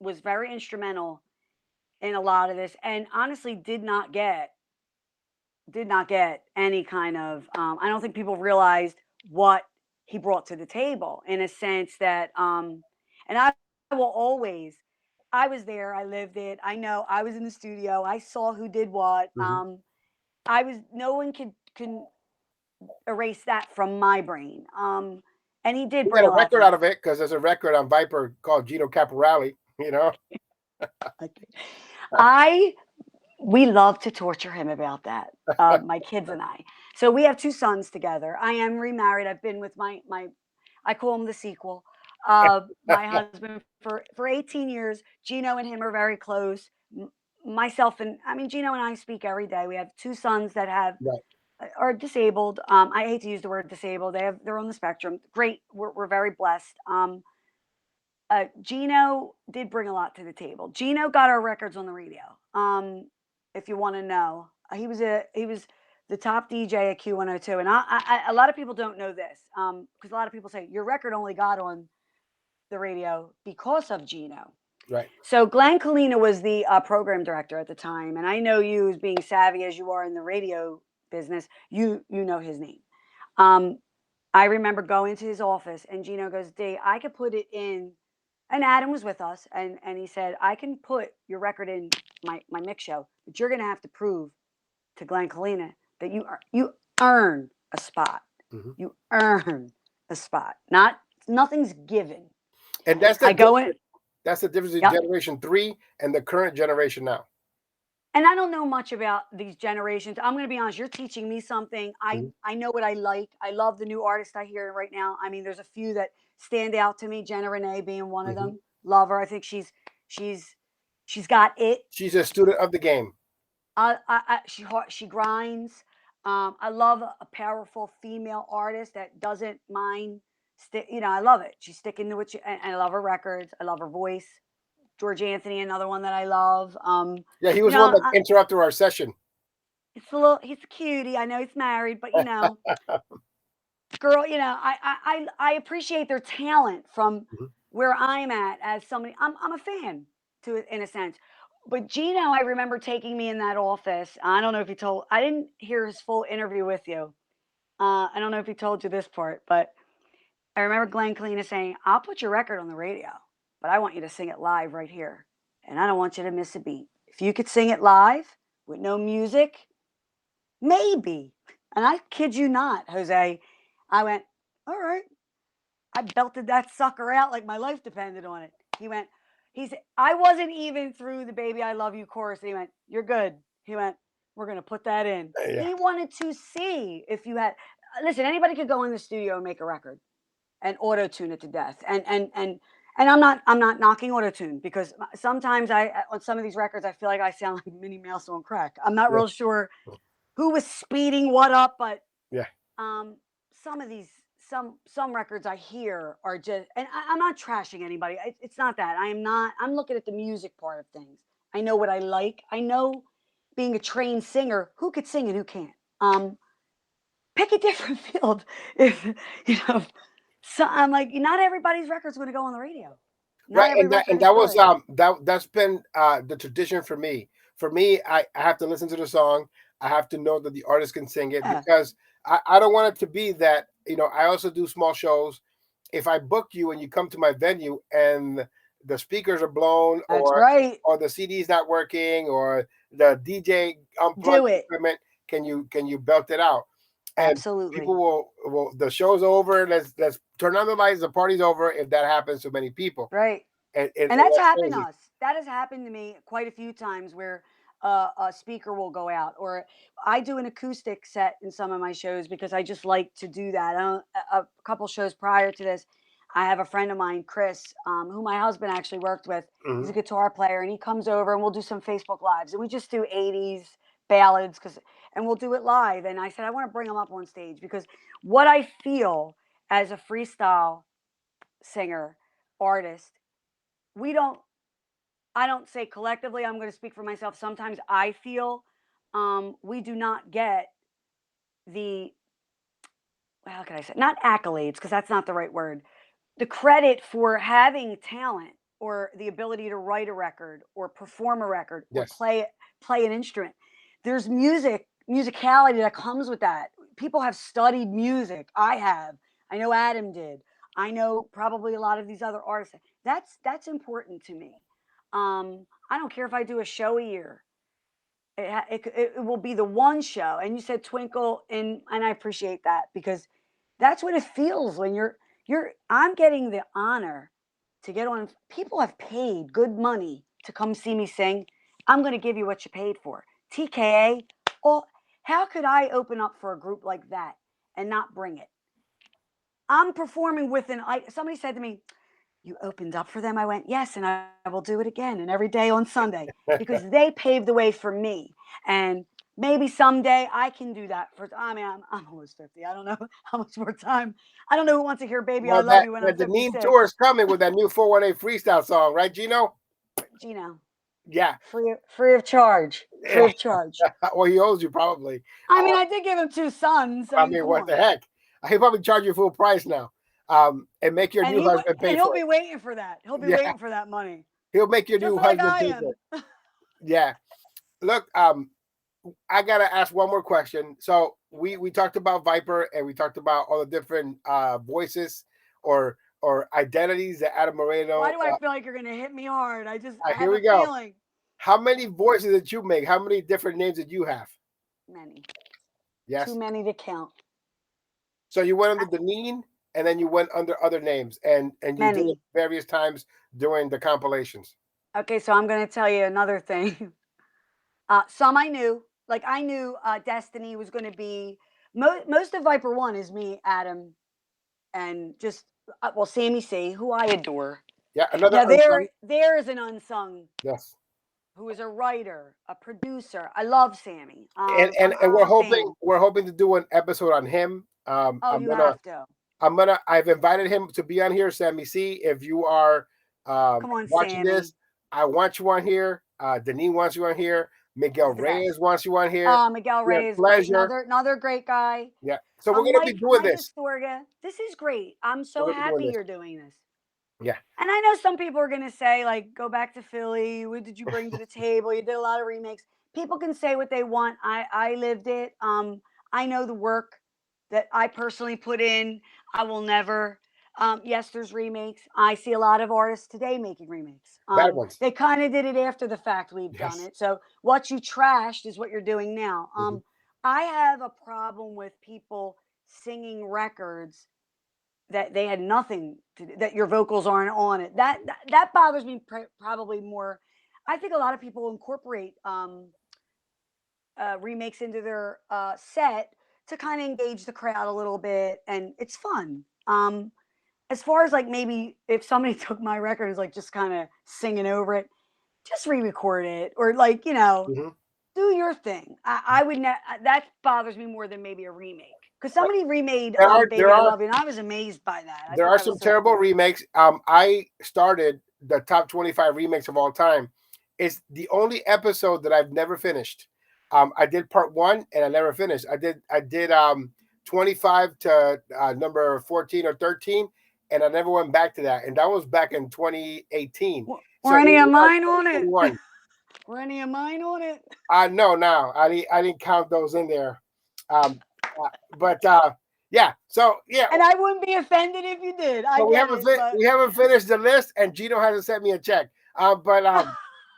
was very instrumental in a lot of this, and honestly did not get any kind of I don't think people realized what he brought to the table, in a sense that and I will always, I was there, I lived it, I know, I was in the studio, I saw who did what. Mhm. I was No one can erase that from my brain. And he did We bring got a a lot to record the. out of it because there's a record on Viper called Gino Caporelli. We love to torture him about that. My kids and I. So we have two sons together. I am remarried. I've been with my I call him the sequel. My husband for 18 years. Gino and him are very close. Myself and I mean Gino and I speak every day. We have two sons that have Right. are disabled. I hate to use the word disabled. They're on the spectrum. Great. We're very blessed. Gino did bring a lot to the table. Gino got our records on the radio. If you want to know, he was the top DJ at Q102, and a lot of people don't know this because a lot of people say your record only got on the radio because of Gino. Right. So Glenn Kalina was the program director at the time, and I know you, as being savvy as you are in the radio business, you know his name. I remember going to his office, and Gino goes, "Dee, I could put it in." And Adam was with us, and he said, "I can put your record in my mix show, but you're going to have to prove to Glenn Kalina that you earn a spot. Mm-hmm. You earn a spot. Nothing's given." And that's I go in. that's the difference in Yep. generation 3 and the current generation now. And I don't know much about these generations. I'm going to be honest. You're teaching me something. Mm-hmm. I know what I like. I love the new artists I hear right now. I mean, there's a few that stand out to me. Jenna Renee being one of Mm-hmm. them. Love her. I think she's got it. She's a student of the game. She grinds. I love a powerful female artist that doesn't mind. I love it. She's sticking to it, and I love her records. I love her voice. George Anthony, another one that I love. Yeah, he was the one that interrupted our session. He's a cutie. I know he's married, but girl, I appreciate their talent from Mm-hmm. where I'm at as somebody. I'm a fan in a sense. But Gino, I remember taking me in that office. I don't know if he told. I didn't hear his full interview with you. I don't know if he told you this part, but I remember Glenn Kalina saying, "I'll put your record on the radio, but I want you to sing it live right here, and I don't want you to miss a beat. If you could sing it live with no music, maybe." And I kid you not, Jose. I went, "All right." I belted that sucker out like my life depended on it. He said, I wasn't even through the "Baby I Love You" chorus. And he went, "You're good." He went, "We're going to put that in." Yeah. He wanted to see if you had, listen, anybody could go in the studio and make a record and auto tune it to death. And I'm not knocking auto tune because sometimes on some of these records, I feel like I sound like Minnie Mouse on crack. I'm not real sure who was speeding what up, but Yeah. Some of these some records I hear are just, and I'm not trashing anybody. It's not that. I'm looking at the music part of things. I know what I like. I know, being a trained singer, who could sing and who can't. Pick a different field. If so I'm like, not everybody's record's going to go on the radio. Not Right, every and record is that was good. that's been the tradition for me. For me, I have to listen to the song. I have to know that the artist can sing it Yeah, because I don't want it to be that, I also do small shows. If I book you and you come to my venue and the speakers are blown that's right. or the CD's not working or the DJ Do unplugged it. equipment, can you belt it out? And Absolutely. people will the show's over. Let's turn on the lights. The party's over if that happens to many people. Right. And that's That's happened to crazy. us. That has happened to me quite a few times where a speaker will go out, or I do an acoustic set in some of my shows because I just like to do that. A couple shows prior to this, I have a friend of mine, Chris, who my husband actually worked with. He's Mm-hmm. a guitar player, and he comes over and we'll do some Facebook Lives, and we just do 80s ballads and we'll do it live. And I said I want to bring him up on stage because what I feel as a freestyle singer artist, we don't I don't say collectively, I'm going to speak for myself. Sometimes I feel we do not get the, how can I say, not accolades, because that's not the right word, the credit for having talent or the ability to write a record or perform a record or Yes. play an instrument. There's musicality that comes with that. People have studied music. I have. I know Adam did. I know probably a lot of these other artists. That's important to me. I don't care if I do a show a year. It will be the one show. And you said Twinkle, and I appreciate that because that's what it feels when I'm getting the honor to get on. People have paid good money to come see me sing, I'm going to give you what you paid for. TKA, oh, how could I open up for a group like that and not bring it? I'm performing with somebody said to me, you opened up for them? I went, yes, and I will do it again and every day on Sunday because they paved the way for me. And maybe someday I can do that for, I mean, I'm almost 50. I don't know how much more time. I don't know who wants to hear Baby I Well, Love that You when the I'm Denine 56. tour is coming with that new 418 freestyle song, right, Gino? Gino, Yeah. free of charge. Free of charge. Well, he owes you probably. I mean, I did give him 2 sons. I I mean, mean, come what the on. heck? He'll probably charge you full price now, and make your And new husband pay he'll for be it. waiting for that. He'll be Yeah, waiting for that money, he'll make your just new like husband I pay for am. it. Yeah. Look, I gotta ask one more question. So we talked about Viper and we talked about all the different voices or identities that Adam Moreno. Why do I feel like you're going to hit me hard? I Here have we a go. feeling. How many voices did you make? How many different names did you have? Many. Yes. Too many to count. So you went under Denine, and then you went under other names, and you did it Many. various times during the compilations. Okay, so I'm going to tell you another thing. Some I knew. Like I knew Destiny was going to be most of Viper One is me, Adam, and just well, Sammy C, who I adore. Yeah, another Now unsung. there is an unsung Yes. who is a writer, a producer. I love Sammy. And I'm a fan. we're hoping to do an episode on him. Oh, you have to. I've invited him to be on here, Sammy C. If you are Come on, watching Sammy. this, I want you on here. Denise wants you on here. Miguel He's the best. Reyes wants you on here. Miguel Yeah, Reyes, great. pleasure. Another great guy. Yeah. So we're gonna be doing Mike this. Astorga. This is great. I'm We're so gonna be doing happy this. you're doing this. Yeah. And I know some people are going to say, like, go back to Philly. What did you bring to the table? You did a lot of remakes. People can say what they want. I lived it. I know the work that I personally put in. I will never. Yes, there's remakes. I see a lot of artists today making remakes. Bad ones. They kind of did it after the fact. We've done Yes. it. So what you trashed is what you're doing now. Mm-hmm. I have a problem with people singing records that they had nothing to do, that your vocals aren't on it. That bothers me probably more. I think a lot of people incorporate remakes into their set to kind of engage the crowd a little bit, and it's fun. As far as like maybe if somebody took my record and was like just kind of singing over it, just re-record it or like Mm-hmm. do your thing. I would that bothers me more than maybe a remake because somebody remade There "Baby I are Love You" and I was amazed by that. I there thought are that some was so terrible cool. remakes. I started the top 25 remakes of all time. It's the only episode that I've never finished. I did part one and I never finished. I did 25 to number 14 or 13, and I never went back to that. And that was back in 2018. So Were here any we of are, mine on it? 2021. Were any of mine on it? No, no, I didn't count those in there. Um, but yeah, so yeah, And I wouldn't be offended if you did. I so get it, but we haven't finished the list, and Gino hasn't sent me a check. But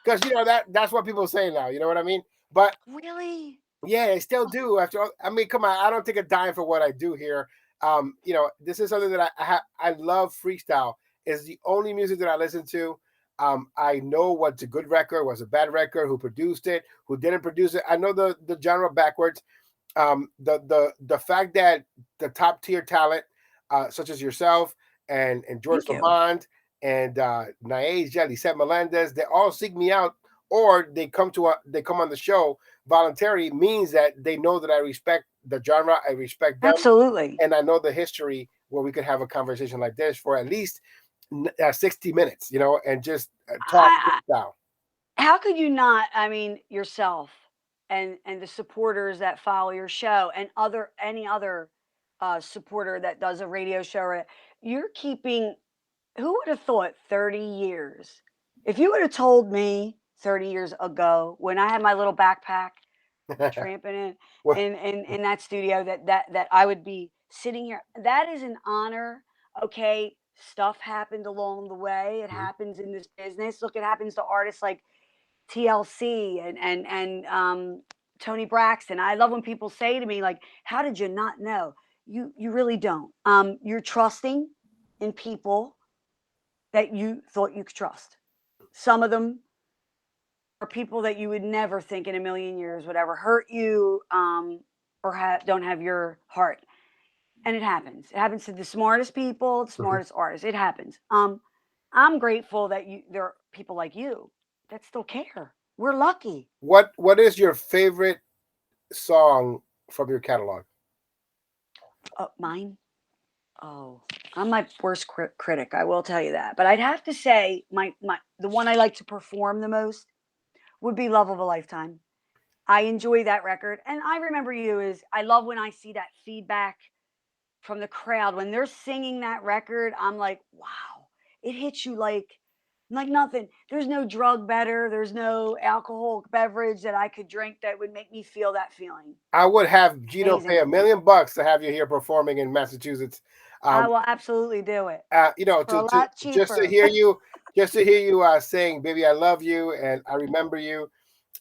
because that's what people say now. You know what I mean? But really, yeah, I still do. After all, I mean, come on, I don't take a dime for what I do here. This is something that I love. Freestyle is the only music that I listen to. I know what's a good record, what's a bad record, who produced it, who didn't produce it. I know the genre backwards. The fact that the top tier talent, such as yourself and George thank you. Lamond and Naeja, Lisette Melendez, they all seek me out, or they come on the show voluntarily, means that they know that I respect the genre, I respect them, Absolutely. and I know the history where we could have a conversation like this for at least 60 minutes, and just talk I, freestyle. how could you not? I mean, yourself and the supporters that follow your show and any other supporter that does a radio show. You're keeping. Who would have thought 30 years? If you would have told me 30 years ago when I had my little backpack tramping Well, in that studio that I would be sitting here. That is an honor. Okay, stuff happened along the way. It happens in this business. Look, it happens to artists like TLC and Tony Braxton. I love when people say to me like, "How did you not know?" You really don't. You're trusting in people that you thought you could trust. Some of them people that you would never think in a million years would ever hurt you, or don't have your heart. And it happens. It happens to the smartest people, the Mhm. smartest artists. It happens. I'm grateful that there are people like you that still care. We're lucky. What is your favorite song from your catalog? Mine. Oh, I'm my worst critic. I will tell you that. But I'd have to say my the one I like to perform the most would be "Love of a Lifetime." I enjoy that record, and I remember you is I love when I see that feedback from the crowd when they're singing that record. I'm like, wow, it hits you like nothing. There's no drug better. There's no alcoholic beverage that I could drink that would make me feel that feeling. I would have Gino pay Amazing. $1 million to have you here performing in Massachusetts. I Um, will absolutely do it for a to lot just to cheaper. hear you, saying, "Baby, I love you," and I remember you.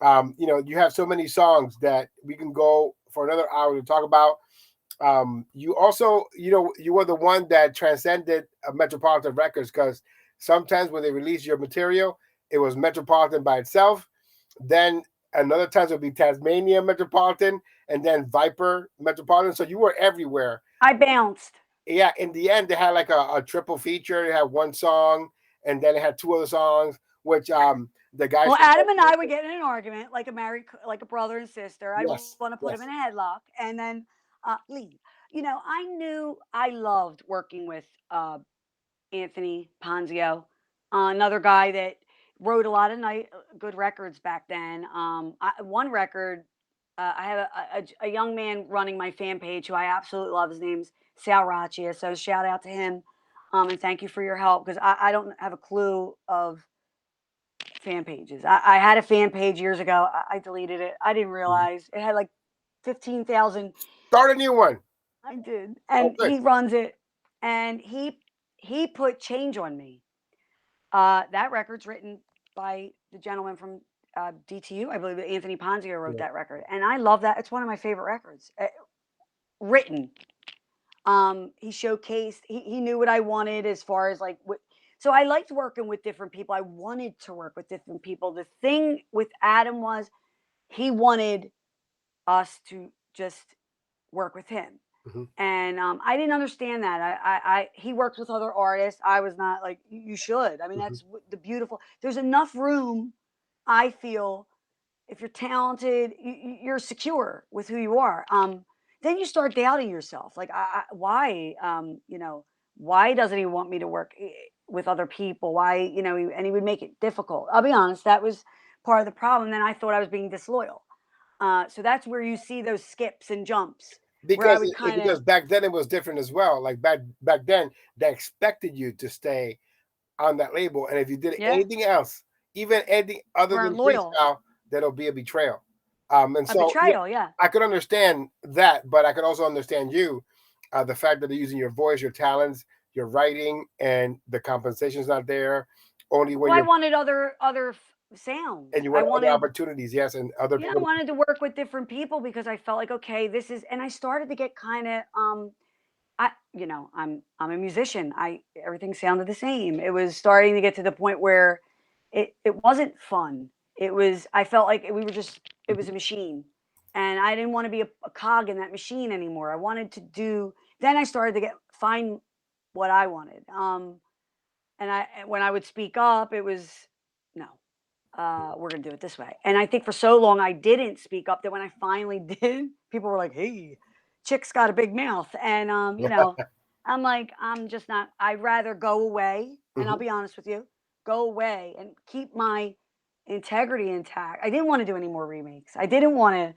You have so many songs that we can go for another hour to talk about. You also, you were the one that transcended Metropolitan Records, because sometimes when they release your material, it was Metropolitan by itself. Then another times it'll be Tasmania Metropolitan, and then Viper Metropolitan. So you were everywhere. I bounced. Yeah, in the end, they had like a triple feature. They had one song, and then it had two other songs, which the guys Well, from Adam and I would get in an argument like a like a brother and sister. I'd want to yes, put him in a yes. headlock and then leave. I knew I loved working with Anthony Ponzio, another guy that wrote a lot of good records back then. One record, I have a young man running my fan page who I absolutely love. His name's Sal Raccia. So shout out to him. And thank you for your help because I don't have a clue of fan pages. I had a fan page years ago. I deleted it. I didn't Mhm. realize it had like 15,000. Start a new one. I did. Oh, And good. he runs it. And he put change on me. That record's written by the gentleman from DTU. I believe that Anthony Ponzio wrote Yeah. that record, and I love that. It's one of my favorite records written. He showcased. He knew what I wanted as far as like what. So I liked working with different people. I wanted to work with different people. The thing with Adam was he wanted us to just work with him. Mhm, And I didn't understand that. He works with other artists. I was not like you should. I mean, mhm. that's the beautiful. There's enough room. I feel if you're talented, you're secure with who you are. Then you start doubting yourself. Like, why? Why doesn't he want me to work with other people? Why? And he would make it difficult. I'll be honest. That was part of the problem. Then I thought I was being disloyal. So that's where you see those skips and jumps where I Because would kind of, because back then it was different as well. Like back then, they expected you to stay on that label, and if you did yeah, anything else, even anything other weren't than loyal. freestyle, that'll be a betrayal. And A so betrayal, yeah. I could understand that, but I could also understand you, the fact that they're using your voice, your talents, your writing, and the compensation's not there. Only when Well, I you're wanted other sounds. and you I want other wanted, opportunities, yes, and other yeah, I people. wanted to work with different people because I felt like, okay, this is, and I started to get kind of, I'm a musician. Everything sounded the same. It was starting to get to the point where it wasn't fun. I felt like we were just, it was Mhm, a machine, and I didn't want to be a cog in that machine anymore. I wanted to do. Then I started to find what I wanted. When I would speak up, it was no. We're gonna do it this way. And I think for so long I didn't speak up that when I finally did, people were like, "Hey, chick's got a big mouth," and I'm like, I'm just not. I'd rather go away, and I'll mhm. be honest with you, go away and keep my integrity intact. I didn't want to do any more remakes. I didn't want to.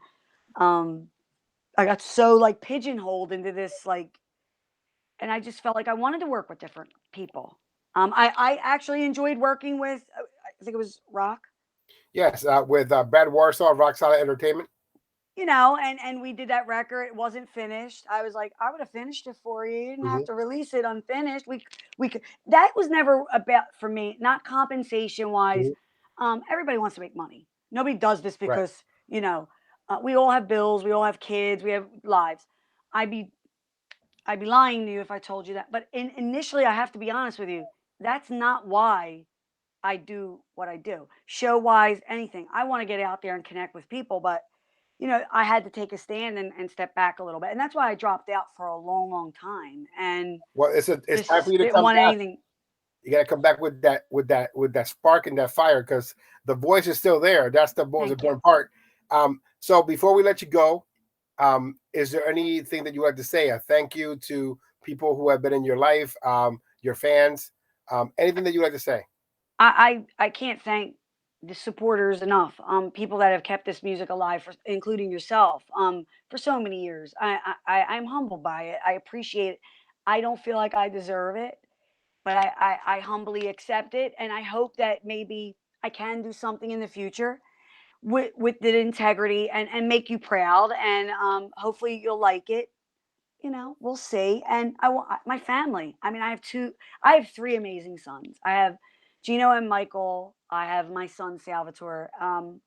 I got so like pigeonholed into this like, and I just felt like I wanted to work with different people. I actually enjoyed working with. I think it was Rock. Yes, with Brad Warsaw, Rock Solid Entertainment. And we did that record. It wasn't finished. I was like, I would have finished it for you. You didn't Hmm. have to release it unfinished. We could. That was never about for me. Not compensation wise. Hmm. Everybody wants to make money. Nobody does this Right. because we all have bills. We all have kids. We have lives. I'd be I'd be lying to you if I told you that. But initially, I have to be honest with you. That's not why. I do what I do. Show wise, anything. I want to get out there and connect with people, but I had to take a stand and step back a little bit. And that's why I dropped out for a long, long time and Well, it's time for just you to didn't come want back. anything. You got to come back with that spark and that fire, because the voice is still there. That's the most Thank you. important part. So before we let you go, is there anything that you would like to say? A thank you to people who have been in your life, your fans, anything that you would like to say? I can't thank the supporters enough. People that have kept this music alive, including yourself, for so many years. I'm humbled by it. I appreciate it. I don't feel like I deserve it, but I humbly accept it, and I hope that maybe I can do something in the future with the integrity and make you proud, and hopefully you'll like it. We'll see. And I want my family. I mean, I have three amazing sons. I have Gino and Michael. I have my son Salvatore. I'm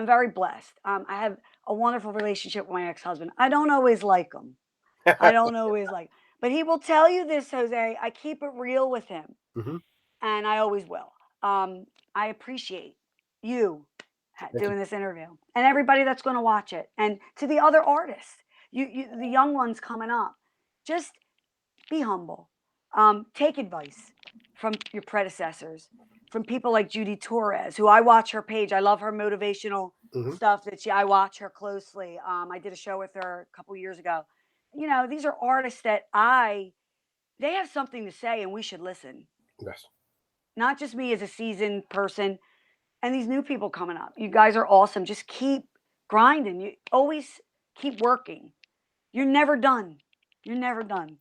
very blessed. I have a wonderful relationship with my ex-husband. I don't always like him. I don't always like, but he will tell you this, Jose. I keep it real with him, Hmm. and I always will. I appreciate you Thank you. doing this interview and everybody that's going to watch it, and to the other artists, the young ones coming up, just be humble. Take advice from your predecessors, from people like Judy Torres, who I watch her page. I love her motivational Hmm. stuff I watch her closely. I did a show with her a couple years ago. These are artists that they have something to say, and we should listen. Yes. Not just me as a seasoned person, and these new people coming up. You guys are awesome. Just keep grinding. You always keep working. You're never done. You're never done.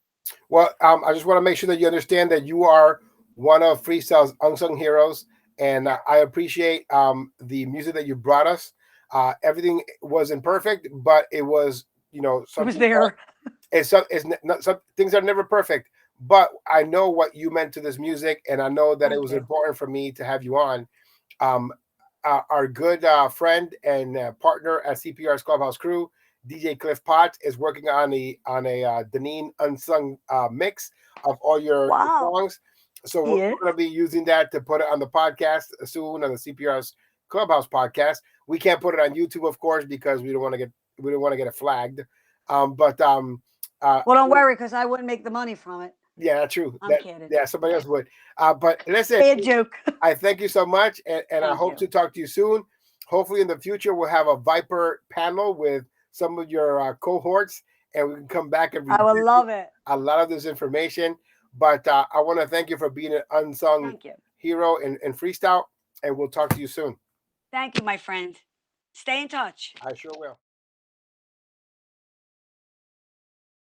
Well, I just want to make sure that you understand that you are one of Freestyle's unsung heroes, and I appreciate the music that you brought us. Everything wasn't perfect, but it was, It was something. there. It's not, some things are never perfect, but I know what you meant to this music, and I know that it Thank was you. important for me to have you on. Um, our good friend and partner at CPR's Clubhouse crew, DJ Cliff Potts, is working on a Denine unsung mix of all your Wow. songs. So He we're is. going to be using that to put it on the podcast soon, on the CPR's Clubhouse podcast. We can't put it on YouTube, of course, because we don't want to get it flagged. But Well, don't worry, because I wouldn't make the money from it. yeah, that's true. I'm kidding. Yeah, somebody else would. But listen, Bad joke. I thank you so much, and I Thank hope you. to talk to you soon. Hopefully, in the future, we'll have a Viper panel with some of your cohorts, and we can come back and I would revisit love it. a lot of this information. But I want to thank you for being an unsung Thank you. hero in freestyle, and we'll talk to you soon. Thank you, my friend. Stay in touch. I sure will.